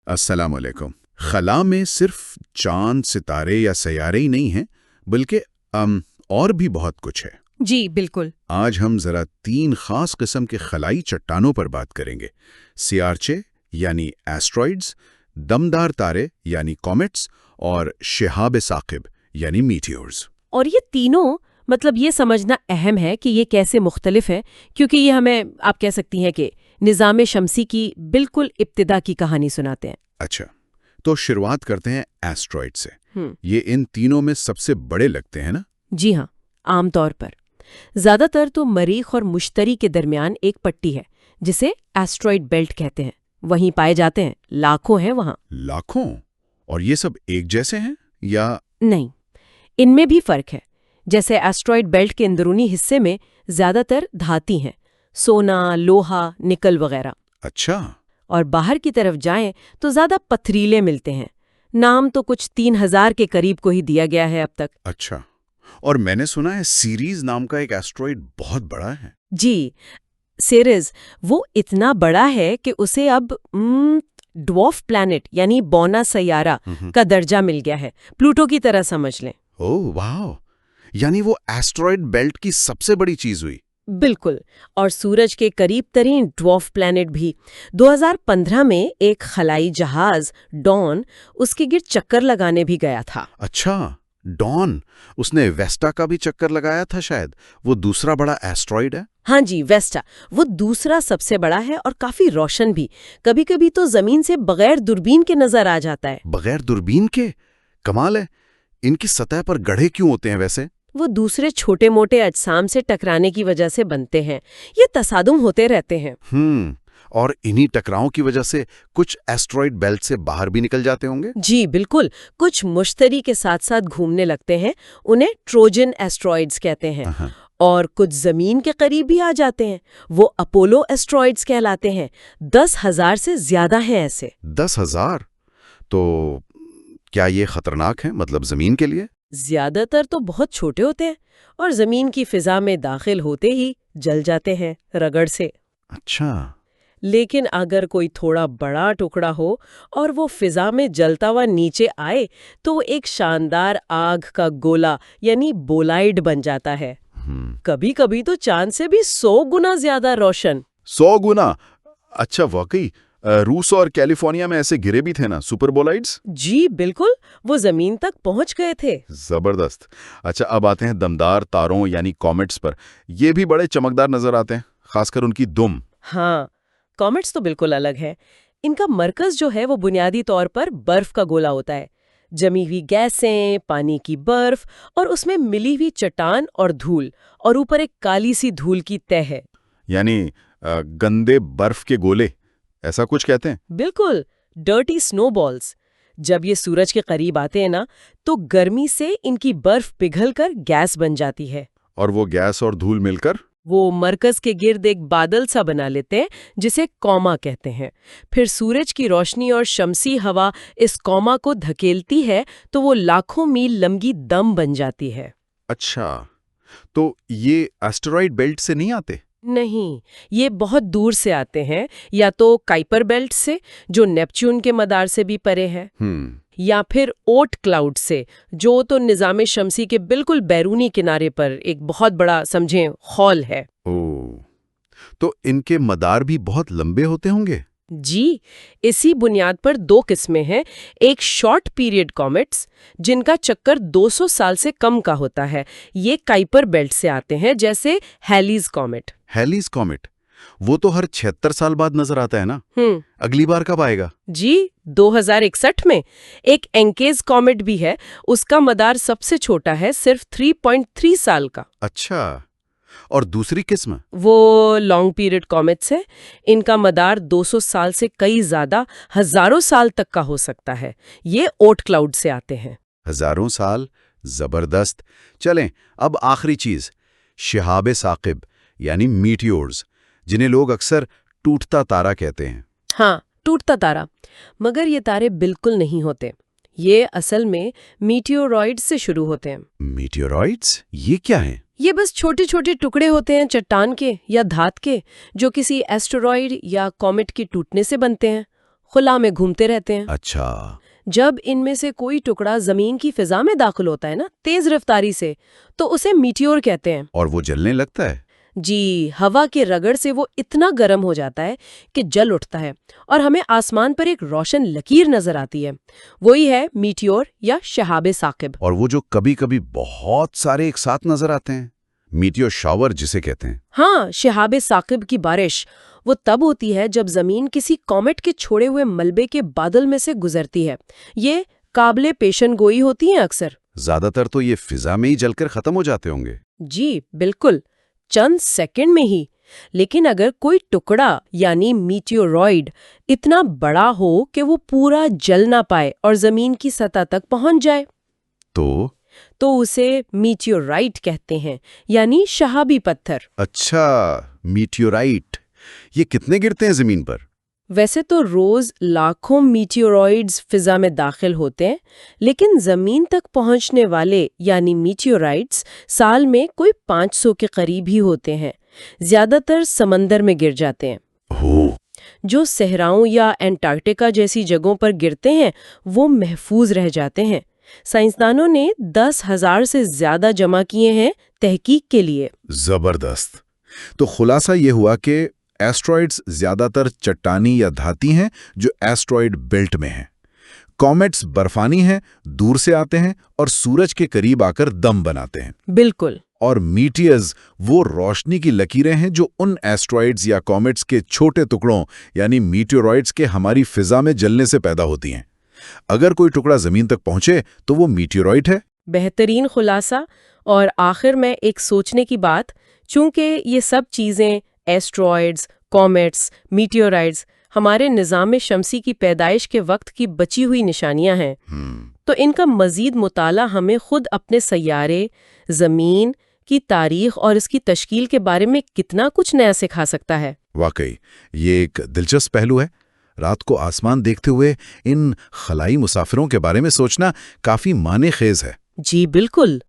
अस्सलामुअलैकुम। खला में सिर्फ चांद, सितारे या सैयारे ही नहीं हैं, बल्कि और भी बहुत कुछ है। जी बिल्कुल। आज हम जरा 3 खास किस्म के खलाई चट्टानों पर बात करेंगे। सियारचे यानी एस्ट्रॉइड्स, दमदार तारे यानी कॉमेट्स और शिहाब साकिब यानी मीटियोर्स। और ये तीनों मतलब ये समझना अहम है कि ये कैसे मुख्तलिफ है, क्योंकि ये हमें आप कह सकती हैं कि निज़ाम शमसी की बिल्कुल इब्तिदा की कहानी सुनाते हैं। अच्छा, तो शुरुआत करते हैं एस्ट्रॉइड से। ये इन तीनों में सबसे बड़े लगते हैं ना? जी हाँ, आमतौर पर ज़्यादातर तो मरीख और मुश्तरी के दरमियान एक पट्टी है जिसे एस्ट्रॉइड बेल्ट कहते हैं। वहीं पाए जाते हैं, लाखों हैं वहाँ। लाखों? और ये सब एक जैसे हैं या? नहीं, इनमें भी फर्क है। जैसे एस्ट्रॉइड बेल्ट के अंदरूनी हिस्से में ज़्यादातर धाती हैं, सोना, लोहा, निकल वगैरह। अच्छा। और बाहर की तरफ जाएं तो ज़्यादा पथरीले मिलते हैं। नाम तो कुछ 3000 के करीब को ही दिया गया है अब तक। अच्छा, और मैंने सुना है सीरीज नाम का एक एस्ट्रॉइड बहुत बड़ा है। जी, सेरेस वो इतना बड़ा है कि उसे अब ड्वार्फ प्लैनेट यानी बौना सैयारा का दर्जा मिल गया है। प्लूटो की तरह समझ लें। ओह वाह, यानी वो एस्ट्रॉइड बेल्ट की सबसे बड़ी चीज हुई। बिल्कुल। और सूरज के करीब तरीन ड्वार्फ प्लैनेट भी। 2015 में एक खलाई जहाज डॉन उसके गिर्द चक्कर लगाने भी गया था। अच्छा, डॉन, उसने वेस्टा का भी चक्कर लगाया था शायद। वो दूसरा बड़ा एस्ट्रॉइड है। हाँ जी, वेस्टा वो दूसरा सबसे बड़ा है और काफी रोशन भी। कभी कभी तो जमीन से बगैर दूरबीन के नजर आ जाता है। बगैर दूरबीन के? कमाल है। इनकी सतह पर गड्ढे क्यों होते हैं वैसे? वो दूसरे छोटे मोटे अजसाम से टकराने की वजह से बनते हैं। ये तसादुम होते रहते हैं। और इन्हीं टकरावों की वजह से कुछ एस्ट्रॉइड बेल्ट से बाहर भी निकल जाते होंगे। जी बिल्कुल। कुछ मुश्तरी के साथ साथ घूमने लगते हैं, उन्हें ट्रोजन एस्ट्रॉइड्स कहते हैं। और कुछ जमीन के करीब भी आ जाते हैं, वो अपोलो एस्ट्रॉइड्स कहलाते हैं। 10,000 से ज्यादा हैं ऐसे। 10,000? तो क्या ये खतरनाक है, मतलब जमीन के लिए? ज्यादातर तो बहुत छोटे होते हैं और जमीन की फिजा में दाखिल होते ही जल जाते हैं रगड़ से। अच्छा। लेकिन अगर कोई थोड़ा बड़ा टुकड़ा हो और वो फिजा में जलता हुआ नीचे आए तो वो एक शानदार आग का गोला यानी बोलाइड बन जाता है। कभी कभी तो चांद से भी 100 गुना ज्यादा रोशन। 100 गुना? अच्छा, वाकई रूस और कैलिफोर्निया में ऐसे गिरे भी थे ना सुपर बोलाइड्स? जी बिल्कुल, वो जमीन तक पहुंच गए थे। जबरदस्त। अच्छा, अब आते हैं दमदार तारों यानी कॉमेट्स पर। ये भी बड़े चमकदार नजर आते हैं, खासकर उनकी दुम। हाँ, कॉमेट्स तो बिल्कुल अलग है। इनका मरकज जो है वो बुनियादी तौर पर बर्फ का गोला होता है। जमी हुई गैसें, पानी की बर्फ और उसमें मिली हुई चट्टान और धूल, और ऊपर एक काली सी धूल की तह है। यानी गंदे बर्फ के गोले, ऐसा कुछ कहते हैं? बिल्कुल, डर्टी स्नोबॉल्स। जब ये सूरज के करीब आते हैं ना, तो गर्मी से इनकी बर्फ पिघलकर गैस बन जाती है। और वो गैस और धूल मिलकर वो मरकज के गिर्द एक बादल सा बना लेते हैं जिसे कौमा कहते हैं। फिर सूरज की रोशनी और शमसी हवा इस कौमा को धकेलती है तो वो लाखों मील लंबी दम बन जाती है। अच्छा, तो ये एस्टेरॉइड बेल्ट से नहीं आते? नहीं, ये बहुत दूर से आते हैं, या तो काइपर बेल्ट से जो नेपच्यून के मदार से भी परे है, या फिर ओट क्लाउड से जो तो निज़ाम शमसी के बिल्कुल बैरूनी किनारे पर एक बहुत बड़ा समझें खौल है। ओह, तो इनके मदार भी बहुत लंबे होते होंगे? जी, इसी बुनियाद पर 2 किस्में हैं। एक शॉर्ट पीरियड कॉमेट्स जिनका चक्कर 200 साल से कम का होता है, ये काइपर बेल्ट से आते हैं, जैसे हैलीज कॉमेट। हैलीज कॉमेट, वो तो हर 76 साल बाद नजर आता है ना? अगली बार कब आएगा? जी, 2061 में। एक एंकेज कॉमेट भी है, उसका मदार सबसे छोटा है, सिर्फ 3.3 साल का। अच्छा, और दूसरी किस्म? वो लॉन्ग पीरियड कॉमेट्स है। इनका मदार 200 साल से कई ज्यादा, हजारों साल तक का हो सकता है। ये ओट क्लाउड से आते हैं। हजारों साल? जबरदस्त। चलें, अब आखिरी चीज, शिहाब साकिब यानी मीटियोर्स, जिन्हें लोग अक्सर टूटता तारा कहते हैं। हाँ, टूटता तारा। मगर ये तारे बिल्कुल नहीं होते। ये असल में मीटियोरॉइड से शुरू होते हैं। मीटियोरॉइड्स? ये क्या है? ये बस छोटे छोटे टुकड़े होते हैं चट्टान के या धात के, जो किसी एस्टेरॉइड या कॉमेट के टूटने से बनते हैं। खुला में घूमते रहते हैं। अच्छा। जब इनमें से कोई टुकड़ा जमीन की फिजा में दाखिल होता है ना, तेज रफ्तारी से, तो उसे मीटियोर कहते हैं। और वो जलने लगता है? जी, हवा के रगड़ से वो इतना गर्म हो जाता है कि जल उठता है और हमें आसमान पर एक रोशन लकीर नजर आती है। वही है मीटियोर या शहाब साकिब। और वो जो कभी-कभी बहुत सारे एक साथ नजर आते हैं, मीटियोर शावर जिसे कहते हैं। हाँ, शहाब साकिब की बारिश वो तब होती है जब जमीन किसी कॉमेट के छोड़े हुए मलबे के बादल में से गुजरती है। ये काबिले पेशन गोई होती हैं अक्सर। ज्यादातर तो ये फिजा में ही जलकर खत्म हो जाते होंगे। जी बिल्कुल, चंद सेकंड में ही। लेकिन अगर कोई टुकड़ा यानी मीटियोरॉइड इतना बड़ा हो कि वो पूरा जल ना पाए और जमीन की सतह तक पहुंच जाए, तो उसे मीटियोराइट कहते हैं, यानी शहाबी पत्थर। अच्छा, मीटियोराइट। ये कितने गिरते हैं जमीन पर? वैसे तो रोज लाखों मीटियोरॉइड्स फिजा में दाखिल होते हैं, लेकिन जमीन तक पहुंचने वाले यानी मीटियोराइट्स साल में कोई 500 के करीब ही होते हैं। ज्यादातर समंदर में गिर जाते हैं। हो। जो सहराओं या एंटार्क्टिका जैसी जगहों पर गिरते हैं वो महफूज रह जाते हैं। साइंसदानों ने 10,000 से ज्यादा जमा किए हैं तहकीक के लिए। जबरदस्त। तो खुलासा ये हुआ कि एस्ट्रॉइड्स ज्यादातर चट्टानी या धाती हैं जो एस्ट्रॉइड बेल्ट में हैं। कॉमेट्स बर्फानी हैं, दूर से आते हैं और सूरज के करीब आकर दम बनाते हैं। बिल्कुल। और मीटियर्स वो रोशनी की लकीरें हैं जो उन एस्ट्रॉइड्स या कॉमेट्स के छोटे टुकड़ों यानी मीटियोरॉइड्स के हमारी फिजा में जलने से पैदा होती हैं। अगर कोई टुकड़ा जमीन तक पहुंचे तो वो मीटियोरॉइड है। बेहतरीन खुलासा। और आखिर में एक सोचने की बात, चूंकि ये सब चीजें एस्ट्रॉइड्स, कॉमेट्स, मीटियोराइड्स हमारे निज़ाम शमसी की पैदाइश के वक्त की बची हुई निशानियां हैं, तो इनका मजीद मुताला हमें खुद अपने सैयारे, जमीन की तारीख और इसकी तश्कील के बारे में कितना कुछ नया सिखा सकता है। वाकई ये एक दिलचस्प पहलू है। रात को आसमान देखते हुए इन खलाई मुसाफिरों के बारे में सोचना काफी माने खेज है। जी बिल्कुल।